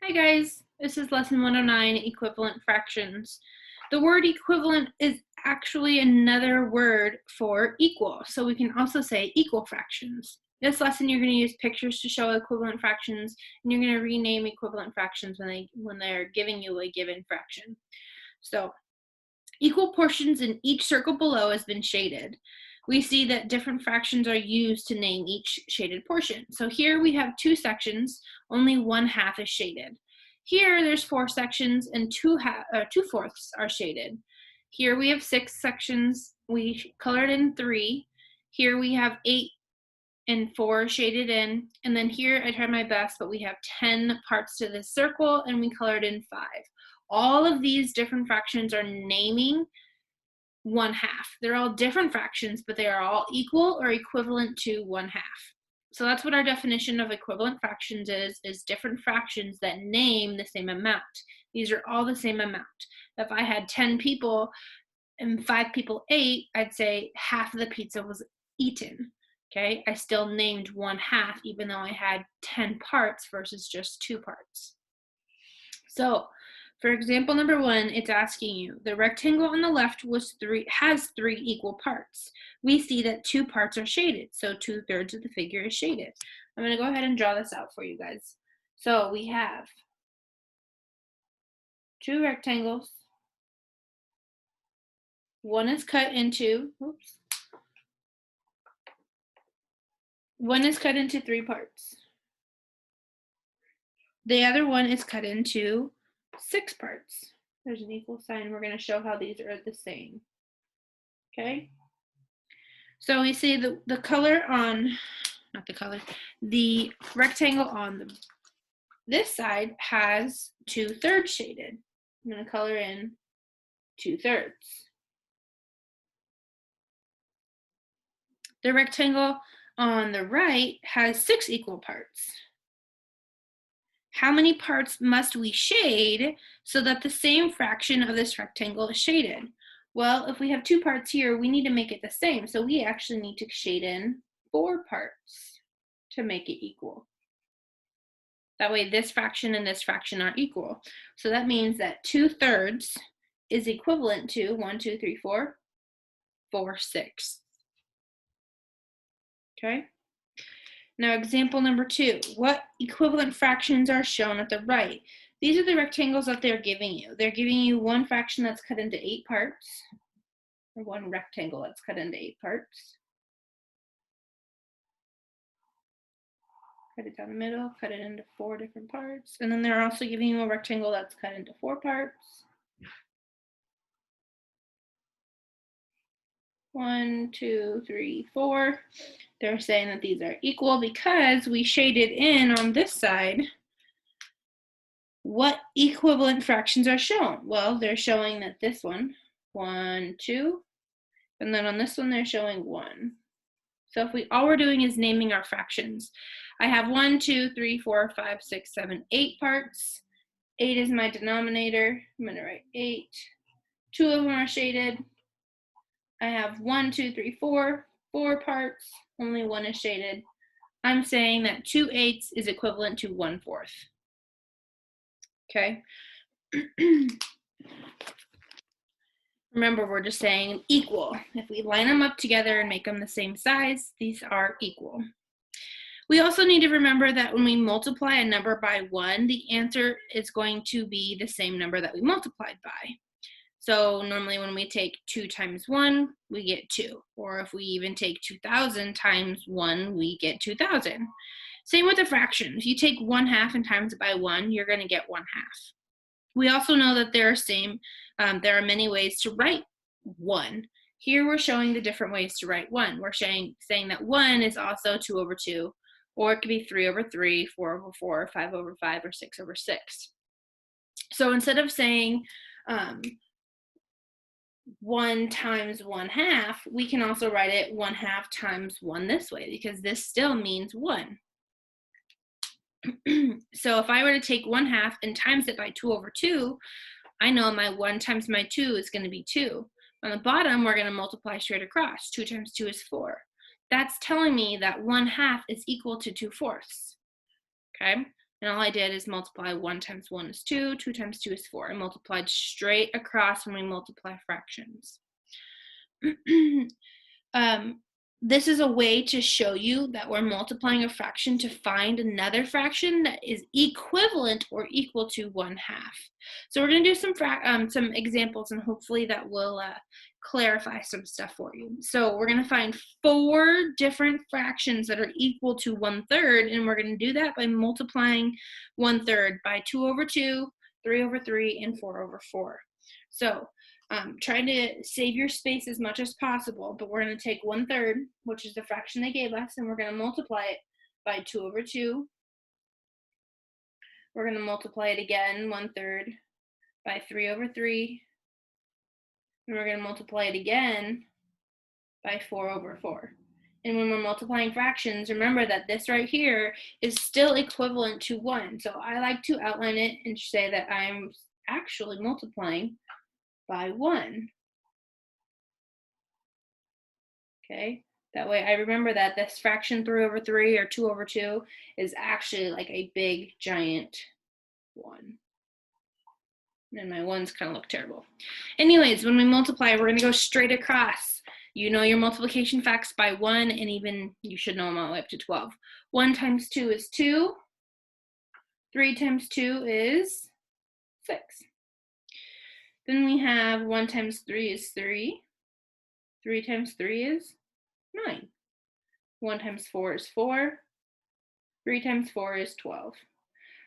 Hi guys, this is lesson 109, equivalent fractions. The word equivalent is actually another word for equal, so we can also say equal fractions. This lesson you're going to use pictures to show equivalent fractions, and you're going to rename equivalent fractions when they're giving you a given fraction. So equal portions in each circle below has been shaded. We see that different fractions are used to name each shaded portion. So here we have two sections, only 1/2 is shaded. Here there's 4 sections and 2/4 are shaded. Here we have 6 sections, we colored in 3. Here we have 8 and 4 shaded in. And then here I tried my best, but we have 10 parts to this circle and we colored in 5. All of these different fractions are naming 1/2. They're all different fractions, but they are all equal or equivalent to 1/2. So that's what our definition of equivalent fractions is different fractions that name the same amount. These are all the same amount. If I had 10 people and 5 people ate, I'd say half of the pizza was eaten. Okay, I still named 1/2 even though I had 10 parts versus just 2 parts. So for example number 1, it's asking you, the rectangle on the left has 3 equal parts. We see that 2 parts are shaded, so 2/3 of the figure is shaded. I'm going to go ahead and draw this out for you guys. So we have 2 rectangles. One is cut into 3 parts. The other one is cut into 6 parts. There's an equal sign. We're going to show how these are the same. Okay? So we see the rectangle on this side has 2/3 shaded. I'm going to color in 2/3. The rectangle on the right has 6 equal parts. How many parts must we shade so that the same fraction of this rectangle is shaded? Well, if we have 2 parts here, we need to make it the same. So we actually need to shade in 4 parts to make it equal. That way this fraction and this fraction are equal. So that means that 2/3 is equivalent to 1, 2, 3, 4, 4/6. Okay? Now example number 2, what equivalent fractions are shown at the right? These are the rectangles that they're giving you. They're giving you one fraction that's cut into 8 parts, or one rectangle that's cut into 8 parts. Cut it down the middle, cut it into 4 different parts. And then they're also giving you a rectangle that's cut into 4 parts. 1, 2, 3, 4. They're saying that these are equal because we shaded in on this side. What equivalent fractions are shown? Well, they're showing that this one, 1, 2, and then on this one they're showing 1. So if all we're doing is naming our fractions. I have 1, 2, 3, 4, 5, 6, 7, 8 parts. 8 is my denominator. I'm going to write 8. 2 of them are shaded. I have 1, 2, 3, 4 parts. Only 1 is shaded. I'm saying that 2/8 is equivalent to 1/4. Okay. Remember, we're just saying equal. If we line them up together and make them the same size, these are equal. We also need to remember that when we multiply a number by 1, the answer is going to be the same number that we multiplied by. So normally when we take 2 times 1, we get 2. Or if we even take 2,000 times 1, we get 2,000. Same with a fraction. If you take 1/2 and times it by 1, you're going to get 1/2. We also know that there are many ways to write 1. Here we're showing the different ways to write 1. We're saying that 1 is also 2/2, or it could be 3/3, 4/4, 5/5, or 6/6. So instead of saying 1 times 1/2, we can also write it 1/2 times 1 this way, because this still means 1. So if I were to take 1/2 and times it by 2/2, I know my 1 times my 2 is going to be 2. On the bottom, we're going to multiply straight across. 2 times 2 is 4. That's telling me that 1/2 is equal to 2/4. Okay? And all I did is multiply 1 times 1 is 2, 2 times 2 is 4. I multiplied straight across when we multiply fractions. This is a way to show you that we're multiplying a fraction to find another fraction that is equivalent or equal to 1/2. So we're going to do some examples, and hopefully that will clarify some stuff for you. So we're going to find 4 different fractions that are equal to 1/3, and we're going to do that by multiplying 1/3 by 2 over 2, 3 over 3, and 4 over 4. So trying to save your space as much as possible, but we're going to take 1/3, which is the fraction they gave us, and we're going to multiply it by 2 over 2. We're going to multiply it again, 1/3, by 3 over 3. And we're going to multiply it again by 4 over 4. And when we're multiplying fractions, remember that this right here is still equivalent to 1. So I like to outline it and say that I'm actually multiplying by 1. Okay, that way I remember that this fraction 3 over 3 or 2 over 2 is actually like a big giant 1. And my 1's kind of look terrible. Anyways, when we multiply, we're going to go straight across. You know your multiplication facts by 1, and even you should know them all the way up to 12. 1 times 2 is 2. 3 times 2 is 6. Then we have 1 times 3 is 3. 3 times 3 is 9. 1 times 4 is 4. 3 times 4 is 12.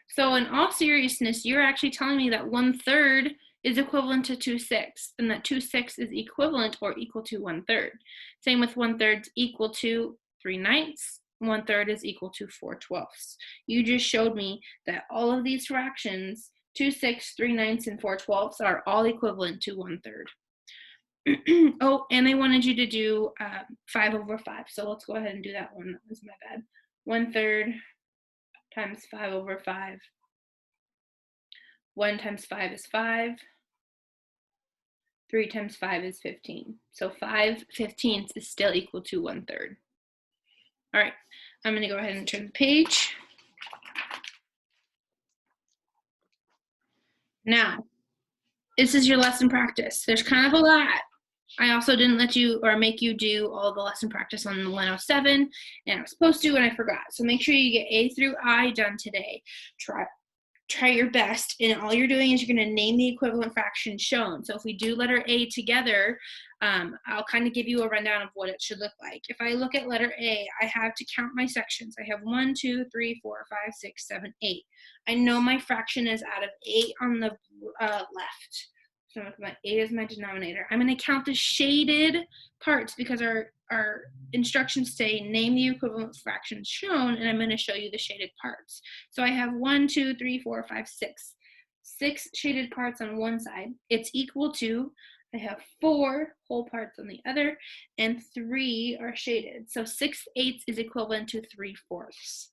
So in all seriousness, you're actually telling me that 1/3 is equivalent to 2/6, and that 2/6 is equivalent or equal to 1/3. Same with 1/3 is equal to 3/9. 1/3 is equal to 4/12. You just showed me that all of these fractions, 2/6, 3/9, and 4/12, are all equivalent to 1/3. Oh, and I wanted you to do 5 over 5. So let's go ahead and do that one. That was my bad. 1/3 times 5 over 5. 1 times 5 is 5. 3 times 5 is 15. So 5/15 is still equal to 1/3. All right, I'm going to go ahead and turn the page. Now, this is your lesson practice. There's kind of a lot. I also didn't let you or make you do all the lesson practice on the 107, and I was supposed to, and I forgot. So make sure you get A through I done today. Try your best, and all you're doing is you're going to name the equivalent fraction shown. So if we do letter A together, I'll kind of give you a rundown of what it should look like. If I look at letter A, I have to count my sections. I have 1, 2, 3, 4, 5, 6, 7, 8. I know my fraction is out of 8 on the left. So my 8 is my denominator. I'm going to count the shaded parts because our instructions say name the equivalent fractions shown, and I'm going to show you the shaded parts. So I have 1, 2, 3, 4, 5, 6. 6 shaded parts on one side. It's equal to, I have 4 whole parts on the other, and 3 are shaded. So 6/8 is equivalent to 3/4.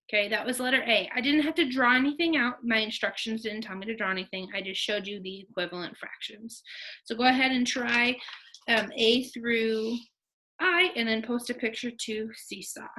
Okay, that was letter A. I didn't have to draw anything out. My instructions didn't tell me to draw anything. I just showed you the equivalent fractions. So go ahead and try A through I, and then post a picture to Seesaw.